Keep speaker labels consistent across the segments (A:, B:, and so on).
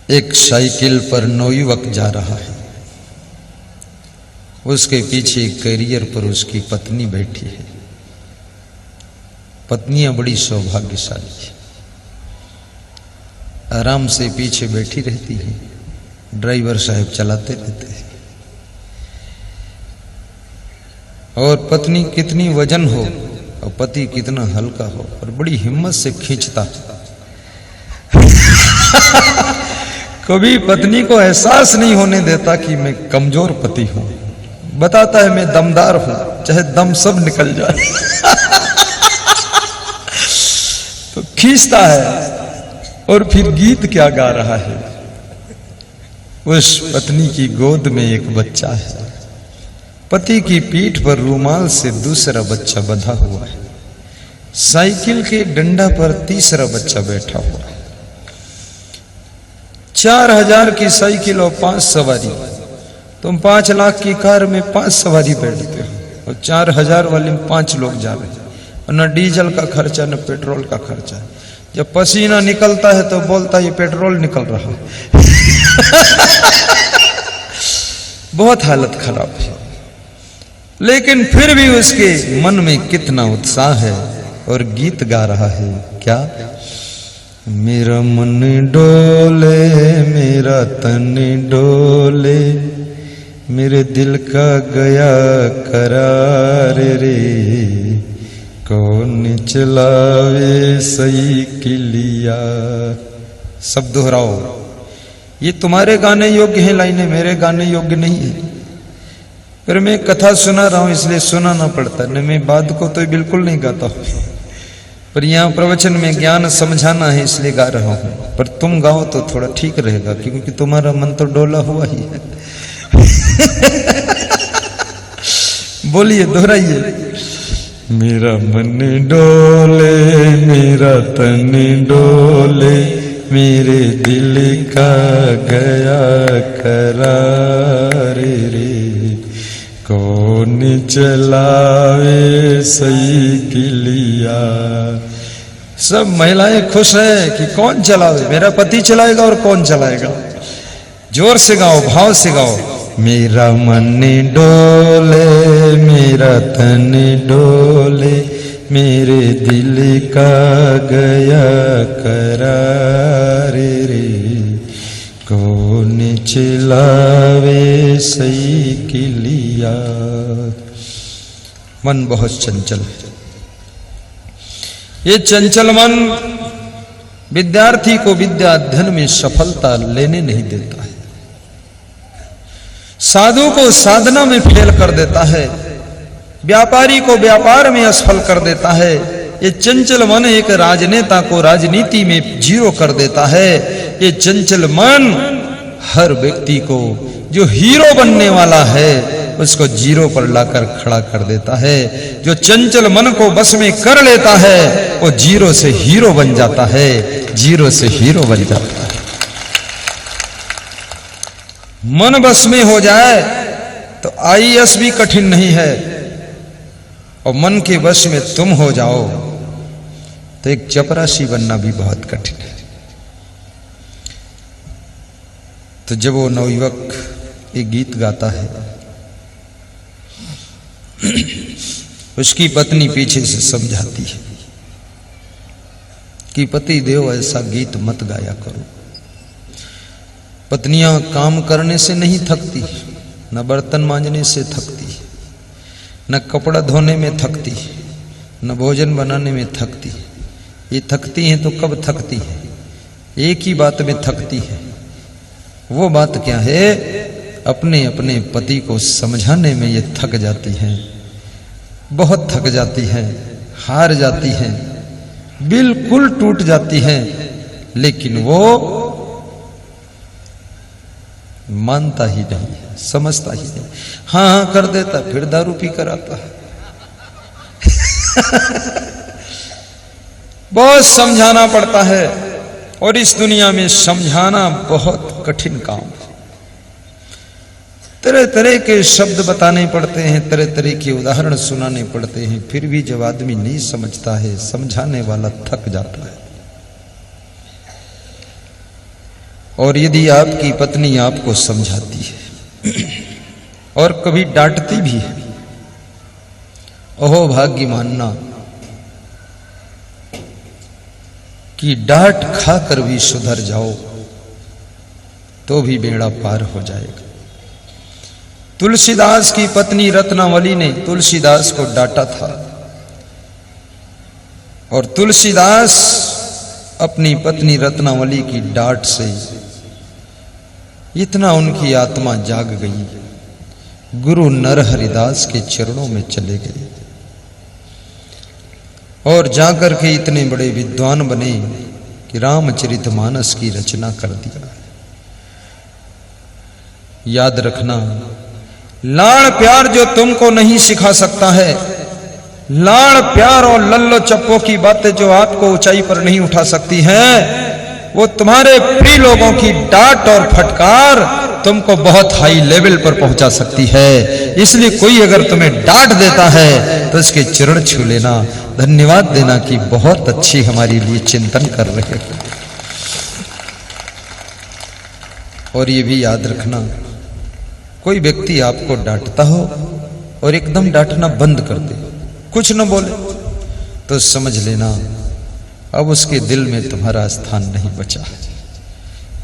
A: एक साइकिल पर नौयुवक जा रहा है। उसके पीछे कैरियर पर उसकी पत्नी बैठी है। पत्नियां बड़ी सौभाग्यशाली है, आराम से पीछे बैठी रहती है, ड्राइवर साहब चलाते रहते हैं। और पत्नी कितनी वजन हो और पति कितना हल्का हो, और बड़ी हिम्मत से खींचता। कभी पत्नी को एहसास नहीं होने देता कि मैं कमजोर पति हूं, बताता है मैं दमदार हूं, चाहे दम सब निकल जाए। तो खींचता है। और फिर गीत क्या गा रहा है, उस पत्नी की गोद में एक बच्चा है, पति की पीठ पर रूमाल से दूसरा बच्चा बंधा हुआ है, साइकिल के डंडा पर तीसरा बच्चा बैठा हुआ है। 4000 की साइकिल और 5 सवारी। तुम 5 लाख की कार में 5 सवारी बैठते हो, और 4000 वाले में 5 लोग जा रहे हैं, और न डीजल का खर्चा न पेट्रोल का खर्चा। जब पसीना निकलता है तो बोलता है ये पेट्रोल निकल रहा है। बहुत हालत खराब है, लेकिन फिर भी उसके मन में कितना उत्साह है, और गीत गा रहा है क्या, मेरा मन डोले मेरा तन डोले, मेरे दिल का गया करार रे, कौन चलावे साइकिलिया। सब दोहराओ, ये तुम्हारे गाने योग्य हैं लाइनें, मेरे गाने योग्य नहीं है। फिर मैं कथा सुना रहा हूं इसलिए सुनाना पड़ता है, मैं बाद को तो बिल्कुल नहीं गाता हूं, पर यहां प्रवचन में ज्ञान समझाना है इसलिए गा रहा हूं। पर तुम गाओ तो थोड़ा ठीक रहेगा, क्योंकि तुम्हारा मन तो डोला हुआ ही है। बोलिए, दोहराइए। मेरा मन डोले मेरा तन डोले, मेरे दिल का गया करार रे, कौन चलावे साइकिलिया। सब महिलाएं खुश है कि कौन चलावे, मेरा पति चलाएगा और कौन चलाएगा। जोर से गाओ, भाव से गाओ। मेरा मन डोले मेरा तन डोले, मेरे दिल का गया करार रे, कौन चलावे साइकिलिया। मन बहुत चंचल है। ये चंचल मन विद्यार्थी को विद्या अध्ययन में सफलता लेने नहीं देता है, साधु को साधना में फेल कर देता है, व्यापारी को व्यापार में असफल कर देता है। ये चंचल मन एक राजनेता को राजनीति में जीरो कर देता है। ये चंचल मन हर व्यक्ति को जो हीरो बनने वाला है उसको जीरो पर लाकर खड़ा कर देता है। जो चंचल मन को बस में कर लेता है वो जीरो से हीरो बन जाता है, जीरो से हीरो बन जाता है। मन बस में हो जाए तो आईएएस भी कठिन नहीं है, और मन के वश में तुम हो जाओ तो एक चपरासी बनना भी बहुत कठिन है। तो जब वो नवयुवक एक गीत गाता है, उसकी पत्नी पीछे से समझाती है कि पति देव ऐसा गीत मत गाया करो। पत्नियां काम करने से नहीं थकती, न बर्तन मांजने से थकती, न कपड़ा धोने में थकती, न भोजन बनाने में थकती। ये थकती हैं तो कब थकती है, एक ही बात में थकती है। वो बात क्या है, अपने अपने पति को समझाने में ये थक जाती हैं, बहुत थक जाती हैं, हार जाती हैं, बिल्कुल टूट जाती हैं। लेकिन वो मानता ही नहीं, समझता ही नहीं। हाँ हाँ कर देता, फिर दारू पी कर आता है। बहुत समझाना पड़ता है, और इस दुनिया में समझाना बहुत कठिन काम है। तरह तरह के शब्द बताने पड़ते हैं, तरह तरह के उदाहरण सुनाने पड़ते हैं, फिर भी जब आदमी नहीं समझता है, समझाने वाला थक जाता है। और यदि आपकी पत्नी आपको समझाती है और कभी डांटती भी है, ओहो भाग्य मानना कि डांट खाकर भी सुधर जाओ तो भी बेड़ा पार हो जाएगा। तुलसीदास की पत्नी रत्नावली ने तुलसीदास को डांटा था और तुलसीदास अपनी पत्नी रत्नावली की डांट से इतना उनकी आत्मा जाग गई, गुरु नरहरिदास के चरणों में चले गए और जाकर के इतने बड़े विद्वान बने कि रामचरितमानस की रचना कर दिया। याद रखना, लाड़ प्यार जो तुमको नहीं सिखा सकता है, लाड़ प्यार और लल्लो चप्पो की बातें जो आपको ऊंचाई पर नहीं उठा सकती हैं, वो तुम्हारे प्रिय लोगों की डांट और फटकार तुमको बहुत हाई लेवल पर पहुंचा सकती है। इसलिए कोई अगर तुम्हें डांट देता है तो इसके चरण छू लेना, धन्यवाद देना कि बहुत अच्छी हमारे लिए चिंतन कर रहे हो। और ये भी याद रखना, कोई व्यक्ति आपको डांटता हो और एकदम डांटना बंद कर दे, कुछ न बोले, तो समझ लेना अब उसके दिल में तुम्हारा स्थान नहीं बचा,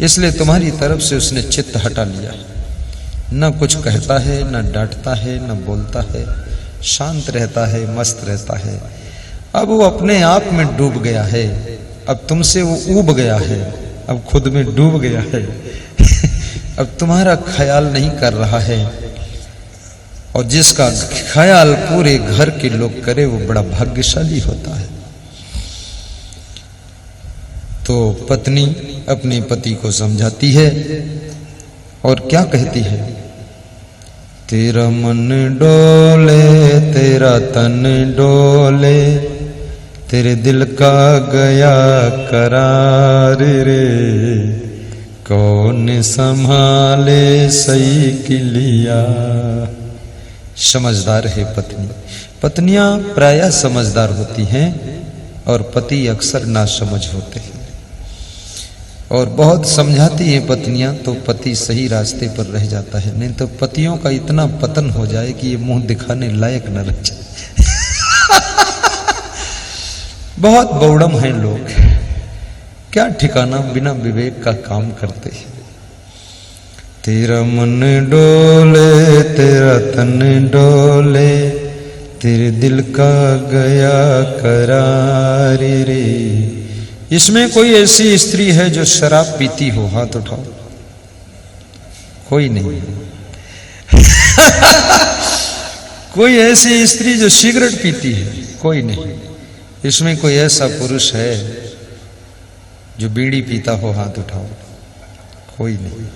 A: इसलिए तुम्हारी तरफ से उसने चित्त हटा लिया। न कुछ कहता है, न डांटता है, न बोलता है, शांत रहता है, मस्त रहता है। अब वो अपने आप में डूब गया है, अब तुमसे वो ऊब गया है, अब खुद में डूब गया है अब तुम्हारा ख्याल नहीं कर रहा है, और जिसका ख्याल पूरे घर के लोग करे वो बड़ा भाग्यशाली होता है। तो पत्नी अपने पति को समझाती है और क्या कहती है, तेरा मन डोले तेरा तन डोले, तेरे दिल का गया करार रे, कौन संभाले सही किलिया। समझदार है पत्नी। पत्नियां प्रायः समझदार होती हैं और पति अक्सर नासमझ होते हैं, और बहुत समझाती हैं पत्नियां तो पति सही रास्ते पर रह जाता है, नहीं तो पतियों का इतना पतन हो जाए कि ये मुंह दिखाने लायक न रह जाए बहुत बौड़म हैं लोग, क्या ठिकाना बिना विवेक का काम करते हैं। तेरा मन डोले तेरा तन डोले, तेरे दिल का गया करार रे। इसमें कोई ऐसी स्त्री है जो शराब पीती हो? हाथ उठाओ। कोई नहीं कोई ऐसी स्त्री जो सिगरेट पीती है? कोई नहीं। इसमें कोई ऐसा पुरुष है जो बीड़ी पीता हो? हाथ उठाओ। कोई नहीं।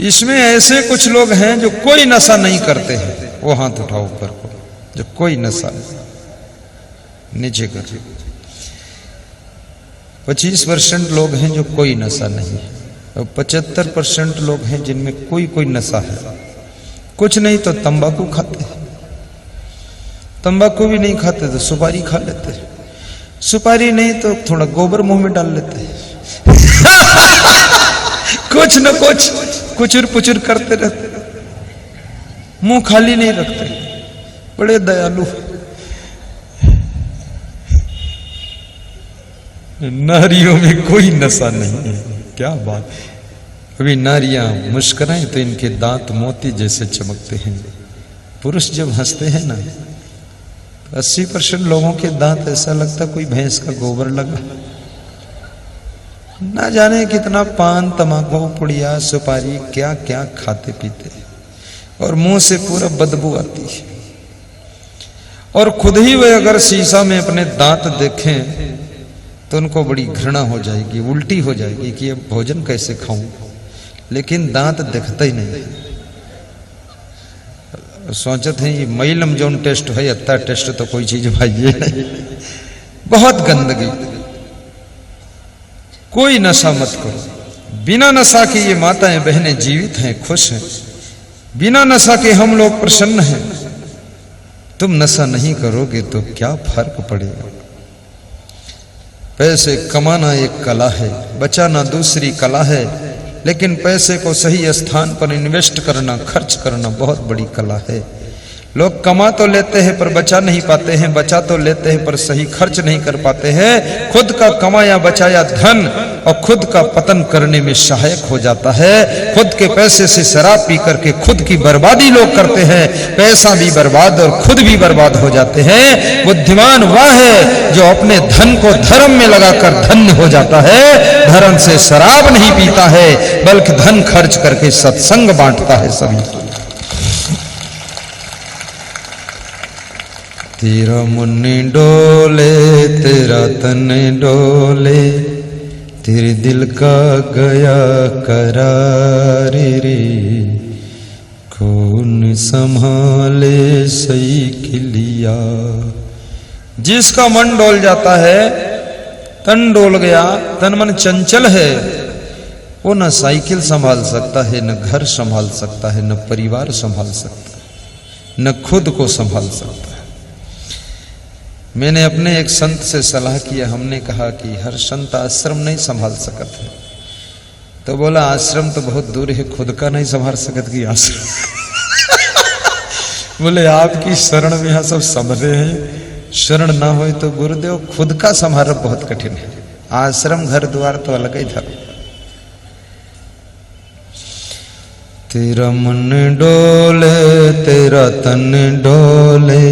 A: इसमें ऐसे कुछ लोग हैं जो कोई नशा नहीं करते हैं, वो हाथ उठाओ ऊपर को, जो कोई नशा नीचे कर। 25% लोग हैं जो कोई नशा नहीं है, और 75% लोग हैं जिनमें कोई कोई नशा है। कुछ नहीं तो तंबाकू खाते हैं, तंबाकू भी नहीं खाते तो सुपारी खा लेते हैं, सुपारी नहीं तो थोड़ा गोबर मुंह में डाल लेते हैं कुछ न कुछ कुचुर पुचुर करते रहते, मुंह खाली नहीं रखते, बड़े दयालु। नारियों में कोई नशा नहीं है। क्या बात। अभी नारियां मुस्कुराएं तो इनके दांत मोती जैसे चमकते हैं। पुरुष जब हंसते हैं ना, 80% लोगों के दांत ऐसा लगता कोई भैंस का गोबर लगा। ना जाने कितना पान तमाकू पुड़िया सुपारी क्या क्या खाते पीते, और मुंह से पूरा बदबू आती है। और खुद ही वे अगर शीशा में अपने दांत देखें तो उनको बड़ी घृणा हो जाएगी, उल्टी हो जाएगी कि अब भोजन कैसे खाऊं, लेकिन दांत दिखता ही नहीं। सोचते हैं ये मैलम जोन टेस्ट है, अत्ता टेस्ट तो कोई चीज भाई नहीं। बहुत गंदगी। कोई नशा मत करो। बिना नशा के ये माताएं बहनें जीवित हैं, खुश हैं। बिना नशा के हम लोग प्रसन्न हैं। तुम नशा नहीं करोगे तो क्या फर्क पड़ेगा। पैसे कमाना एक कला है, बचाना दूसरी कला है। लेकिन पैसे को सही स्थान पर इन्वेस्ट करना, खर्च करना बहुत बड़ी कला है। लोग कमा तो लेते हैं पर बचा नहीं पाते हैं, बचा तो लेते हैं पर सही खर्च नहीं कर पाते हैं। खुद का कमाया बचाया धन और खुद का पतन करने में सहायक हो जाता है। खुद के पैसे से शराब पी करके खुद की बर्बादी लोग करते हैं, पैसा भी बर्बाद और खुद भी बर्बाद हो जाते हैं। बुद्धिमान वह है जो अपने धन को धर्म में लगाकर धन्य हो जाता है। धर्म से शराब नहीं पीता है बल्कि धन खर्च करके सत्संग बांटता है सभी। तेरा मन डोले तेरा तन डोले, तेरे दिल का गया करार रे, कौन संभाले सही किलिया। जिसका मन डोल जाता है, तन डोल गया, तन मन चंचल है, वो न साइकिल संभाल सकता है, न घर संभाल सकता है, न परिवार संभाल सकता है, न खुद को संभाल सकता है। मैंने अपने एक संत से सलाह किया, हमने कहा कि हर संत आश्रम नहीं संभाल सकत है। तो बोला आश्रम तो बहुत दूर है, खुद का नहीं संभाल सकत कि आश्रम। बोले आपकी शरण में यहाँ सब समझे हैं, शरण ना हो तो गुरुदेव खुद का संभाल बहुत कठिन है, आश्रम घर द्वार तो अलग ही था। तेरा मन डोले तेरा तन डोले,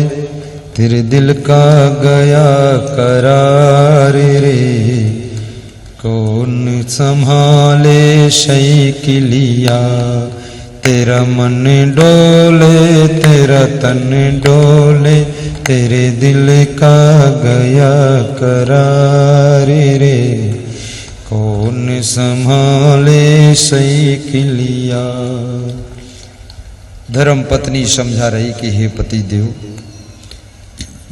A: तेरे दिल का गया करार रे, कौन संभाले शई किलिया। तेरा मन डोले तेरा तन डोले, तेरे दिल का गया करार रे, कौन संभाले शई किलिया। धर्म पत्नी समझा रही कि हे पति देव,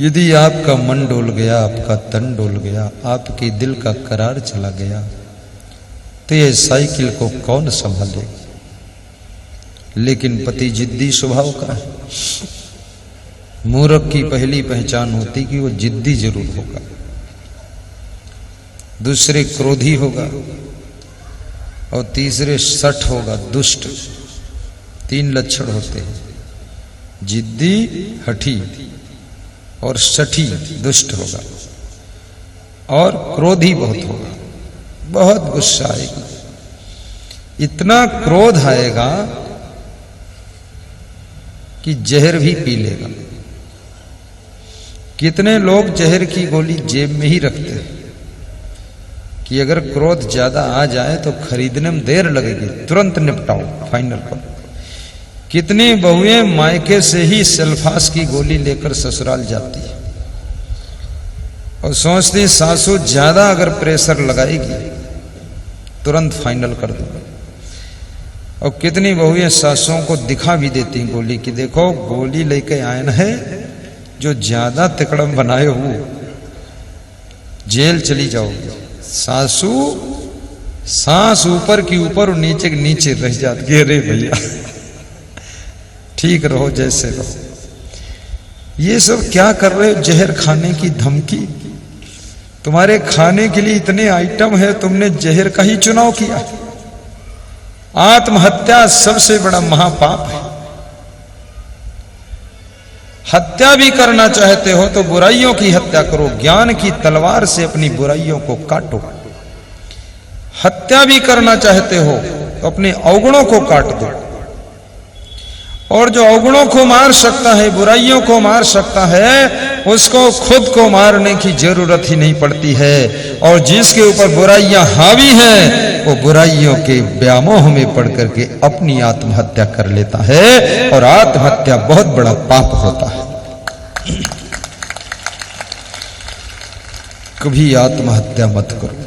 A: यदि आपका मन डोल गया, आपका तन डोल गया, आपके दिल का करार चला गया, तो ये साइकिल को कौन संभालेगा। लेकिन पति जिद्दी स्वभाव का है। मूर्ख की पहली पहचान होती कि वो जिद्दी जरूर होगा, दूसरे क्रोधी होगा और तीसरे सठ होगा, दुष्ट। 3 लक्षण होते हैं, जिद्दी, हठी और सठी दुष्ट होगा, और क्रोधी बहुत होगा, बहुत गुस्सा आएगा, इतना क्रोध आएगा कि जहर भी पी लेगा। कितने लोग जहर की गोली जेब में ही रखते हैं कि अगर क्रोध ज्यादा आ जाए तो खरीदने में देर लगेगी, तुरंत निपटाओ, फाइनल करो। कितनी बहुएं मायके से ही सल्फास की गोली लेकर ससुराल जाती है और सोचती सासू ज्यादा अगर प्रेशर लगाएगी तुरंत फाइनल कर दो। और कितनी बहुएं सासुओं को दिखा भी देती गोली कि देखो गोली लेके आए न है, जो ज्यादा तिकड़म बनाए हो जेल चली जाओगी। सासू सांस ऊपर की ऊपर और नीचे के नीचे रह जाती है, अरे भैया ठीक रहो जैसे रहो। ये सब क्या कर रहे हो, जहर खाने की धमकी। तुम्हारे खाने के लिए इतने आइटम है, तुमने जहर का ही चुनाव किया। आत्महत्या सबसे बड़ा महापाप है। हत्या भी करना चाहते हो तो बुराइयों की हत्या करो, ज्ञान की तलवार से अपनी बुराइयों को काटो। हत्या भी करना चाहते हो तो अपने अवगुणों को काट दो, और जो अवगुणों को मार सकता है, बुराइयों को मार सकता है, उसको खुद को मारने की जरूरत ही नहीं पड़ती है। और जिसके ऊपर बुराइयां हावी हैं, वो बुराइयों के व्यामोह में पड़ करके अपनी आत्महत्या कर लेता है, और आत्महत्या बहुत बड़ा पाप होता है। कभी आत्महत्या मत करो।